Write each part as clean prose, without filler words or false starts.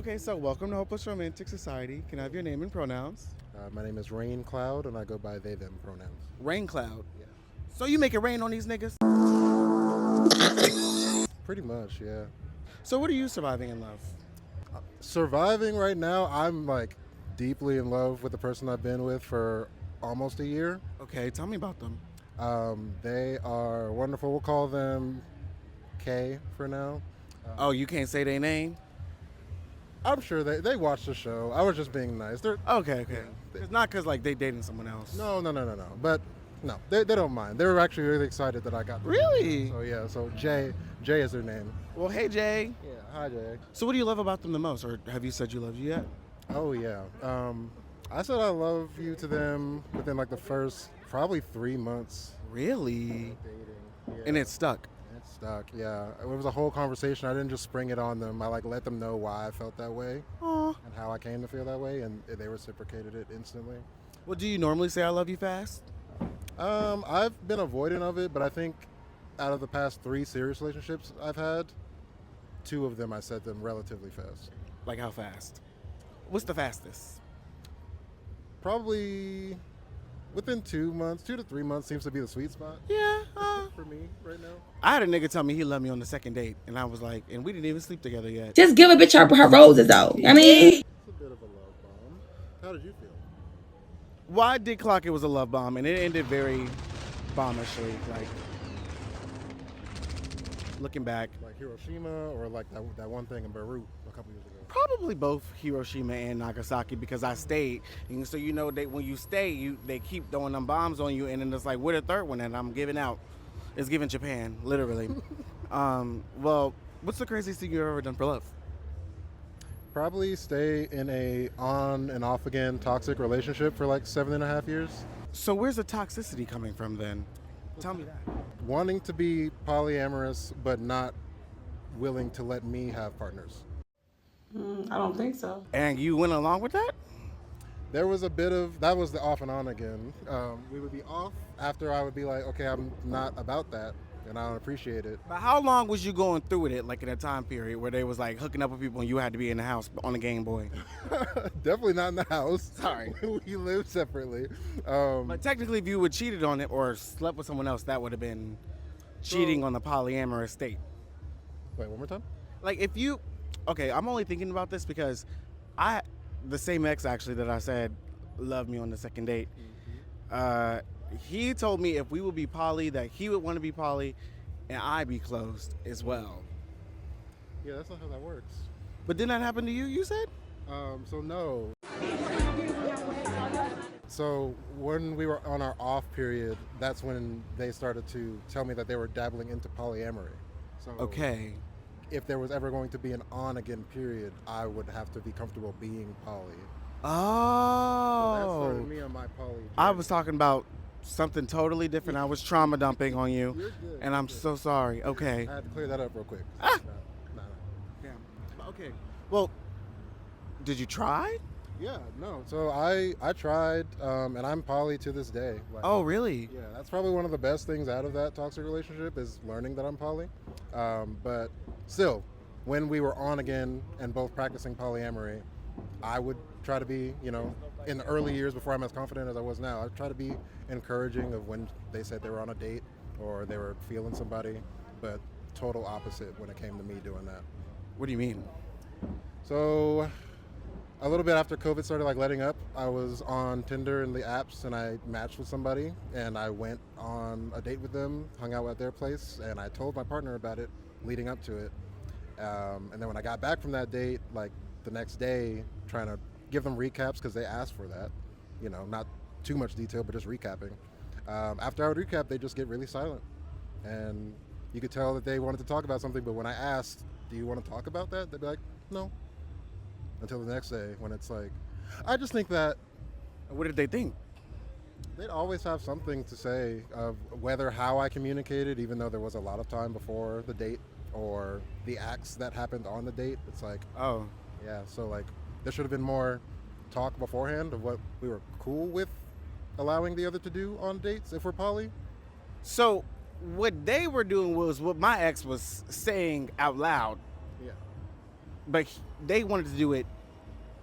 Okay, so welcome to Hopeless Romantic Society. Can I have your name and pronouns? My name is Rain Cloud, and I go by they, them pronouns. Rain Cloud. Yeah. So you make it rain on these niggas? Pretty much, yeah. So what are you surviving in love? Surviving right now, I'm like deeply in love with the person I've been with for almost a year. Okay, tell me about them. They are wonderful. We'll call them K for now. Oh, you can't say their name? I'm sure they watch the show. I was just being nice. Okay. Yeah. It's not because like they dating someone else. No. But no, they don't mind. They were actually really excited that I got them. Really? So yeah, so Jay is their name. Well, hey Jay. Yeah, hi Jay. So what do you love about them the most, or have you said you love you yet? Oh yeah. I said I love you to them within like the first probably 3 months Really? of dating. Yeah. And it's stuck. It stuck. Yeah, it was a whole conversation. I didn't just spring it on them. I like let them know why I felt that way Aw. and how I came to feel that way, and they reciprocated it instantly. Well, do you normally say I love you fast? I've been avoidant of it, but I think out of the past 3 serious relationships I've had, 2 of them I said them relatively fast. Like how fast? What's the fastest? Probably within 2 months, 2 to 3 months seems to be the sweet spot Yeah. for me right now. I had a nigga tell me he loved me on the second date, and I was like, and we didn't even sleep together yet. Just give a bitch her roses, though. I mean, It's a bit of a love bomb. How did you feel? Well, I did clock it was a love bomb, and it ended very bombishly. Like, looking back, Like Hiroshima or like that one thing in Beirut a couple years ago? probably both Hiroshima and Nagasaki because I stayed. And so you know, they when you stay, they keep throwing them bombs on you, and then it's like, where the third one? And I'm giving out. It's giving Japan, literally. Well, what's the craziest thing you've ever done for love? Probably stay in a on and off again toxic relationship for like 7.5 years. So where's the toxicity coming from then? Tell me that. Wanting to be polyamorous, but not willing to let me have partners. I don't think so. And you went along with that? There was a bit of that was the off and on again. We would be off after I would be like, okay, I'm not about that, and I don't appreciate it. But how long was you going through with it, like in a time period where they was like hooking up with people and you had to be in the house on the Game Boy? Definitely not in the house. Sorry. We live separately. But technically, if you would cheated on it or slept with someone else, that would have been cheating on the polyamorous state. Wait, one more time? Like if you, okay, I'm only thinking about this because the same ex actually that I said loved me on the second date. He told me if we would be poly, that he would want to be poly, and I be closed as well. Yeah, that's not how that works. But didn't that happen to you? You said? So no. So when we were on our off period, that's when they started to tell me that they were dabbling into polyamory. So Okay. if there was ever going to be an on again period, I would have to be comfortable being poly. So that started Oh. me on my poly. I journey. was talking about something totally different. I was trauma dumping on you, You're good, and you're I'm good. so sorry. Okay. I had to clear that up real quick. Ah! No. Damn. Okay. Well, did you try? Yeah, no. So I tried, and I'm poly to this day. Like, Oh, really? yeah, that's probably one of the best things out of that toxic relationship is learning that I'm poly. But still, when we were on again and both practicing polyamory, I would try to be, in the early years before I'm as confident as I was now, I'd try to be encouraging of when they said they were on a date or they were feeling somebody, but total opposite when it came to me doing that. What do you mean? So a little bit after COVID started like letting up, I was on Tinder and the apps and I matched with somebody and I went on a date with them, hung out at their place, and I told my partner about it leading up to it. And then when I got back from that date, like the next day, trying to give them recaps because they asked for that, not too much detail, but just recapping. After I would recap, they just get really silent. And you could tell that they wanted to talk about something, but when I asked, do you want to talk about that? They'd be like, no. Until the next day when it's like, I just think that What did they think? they'd always have something to say of whether how I communicated, even though there was a lot of time before the date or the acts that happened on the date. It's like, Oh. yeah, so like there should have been more talk beforehand of what we were cool with allowing the other to do on dates if we're poly. So what they were doing was what my ex was saying out loud, Yeah. but they wanted to do it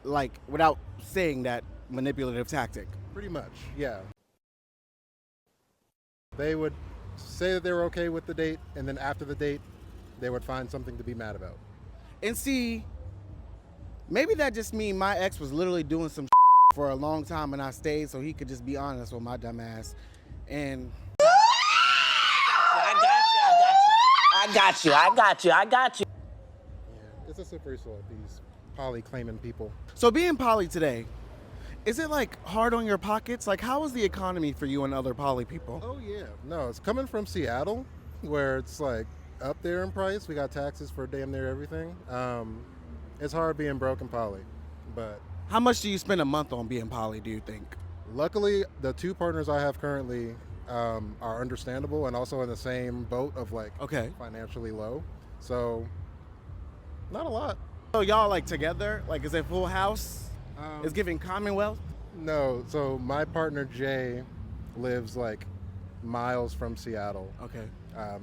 like without saying that manipulative tactic. Pretty much, yeah. They would say that they were okay with the date, and then after the date, they would find something to be mad about. And see, maybe that just means my ex was literally doing some for a long time and I stayed so he could just be honest with my dumb ass. And I got you. Yeah, it's a slippery slope, these poly claiming people. so being poly today, is it like hard on your pockets? Like, how is the economy for you and other poly people? Oh yeah, no, it's coming from Seattle, where it's like up there in price. We got taxes for damn near everything. It's hard being broke and poly, but How much do you spend a month on being poly, do you think? luckily the two partners I have currently are understandable and also in the same boat of like Okay. financially low. So not a lot. So y'all like together? Like, is it full house? Is giving Commonwealth? No, so my partner Jay lives like miles from Seattle. Okay.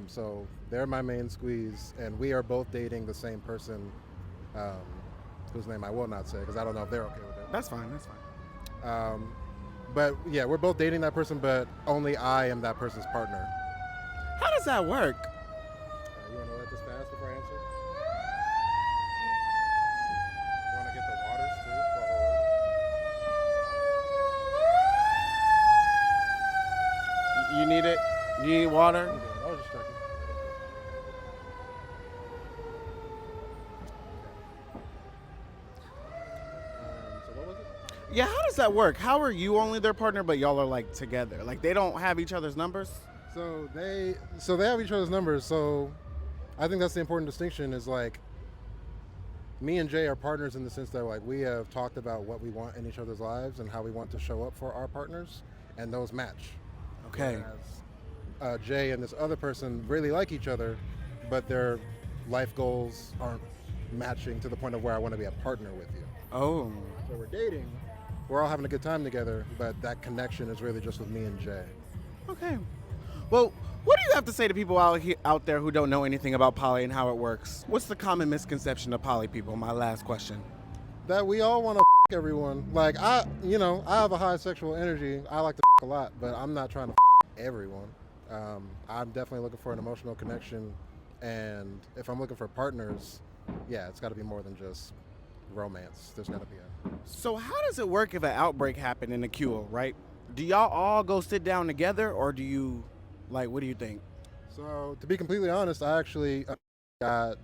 So they're my main squeeze, and we are both dating the same person, whose name I will not say because I don't know if they're okay with it. That's fine. But yeah, we're both dating that person, but only I am that person's partner. How does that work? You want to let this pass before I answer? You want to get the waters too? You need it? You need water? I was just checking. So what was it? Yeah, how does that work? How are you only their partner, but y'all are like together? Like, they don't have each other's numbers? So they have each other's numbers. So I think that's the important distinction. Is like me and Jay are partners in the sense that like we have talked about what we want in each other's lives and how we want to show up for our partners, and those match. Okay. Whereas, Jay and this other person really like each other, but their life goals aren't matching to the point of where I want to be a partner with you. Oh. So we're dating, we're all having a good time together, but that connection is really just with me and Jay. Okay. Well, what do you have to say to people out there who don't know anything about poly and how it works? What's the common misconception of poly people? My last question. That we all want to everyone. Like I have a high sexual energy. I like to a lot, but I'm not trying to everyone. I'm definitely looking for an emotional connection, and if I'm looking for partners, yeah, it's got to be more than just romance. There's got to be a. So how does it work if an outbreak happened in a Cule, right? Do y'all all go sit down together, or do you, like, what do you think? So to be completely honest, I actually got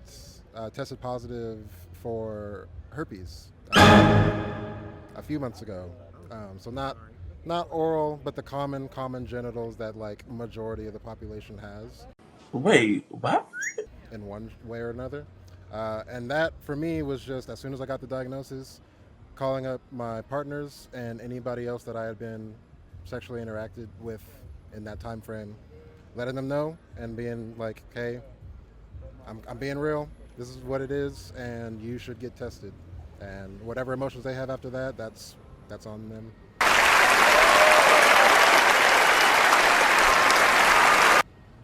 tested positive for herpes a few months ago. So not oral, but the common genitals that like majority of the population has. Wait, what? In one way or another. And that for me was just as soon as I got the diagnosis, calling up my partners and anybody else that I had been sexually interacted with in that time frame, letting them know and being like, hey, I'm being real. This is what it is, and you should get tested. And whatever emotions they have after that, that's on them.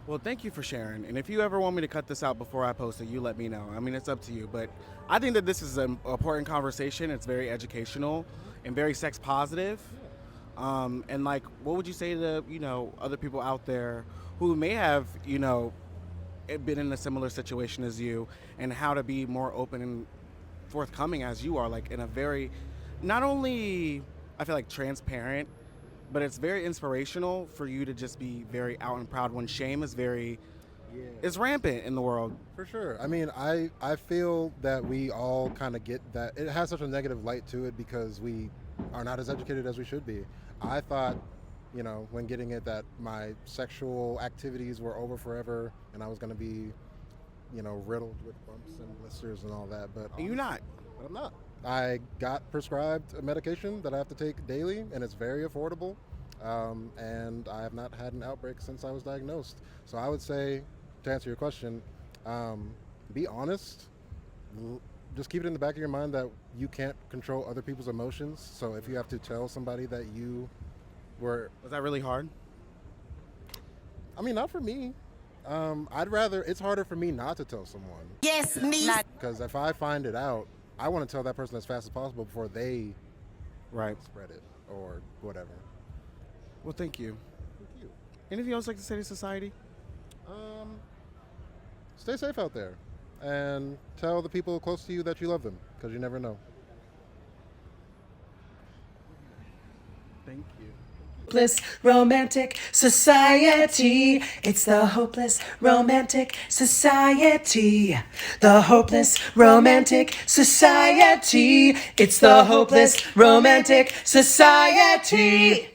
Well, thank you for sharing. And if you ever want me to cut this out before I post it, you let me know. I mean, it's up to you. But I think that this is an important conversation. It's very educational and very sex positive. And like, what would you say to, other people out there who may have, been in a similar situation as you, and how to be more open and forthcoming as you are, like in a very, not only, I feel like transparent, but it's very inspirational for you to just be very out and proud when shame is it's rampant in the world. For sure. I mean, I feel that we all kind of get that. It has such a negative light to it because we are not as educated as we should be. I thought, when getting it, that my sexual activities were over forever and I was going to be, riddled with bumps and blisters and all that. But And you're not. But I'm not. I got prescribed a medication that I have to take daily, and it's very affordable. And I have not had an outbreak since I was diagnosed. So I would say, to answer your question, be honest. Just keep it in the back of your mind that you can't control other people's emotions. So if you have to tell somebody that you were... Was that really hard? I mean, not for me. It's harder for me not to tell someone. Yes, me. Because if I find it out, I want to tell that person as fast as possible before they Right. spread it or whatever. Well, thank you. Thank you. Anything else like to say to society? Stay safe out there and tell the people close to you that you love them, because you never know. Thank you. Hopeless romantic society. It's the hopeless romantic society. The hopeless romantic society. It's the hopeless romantic society.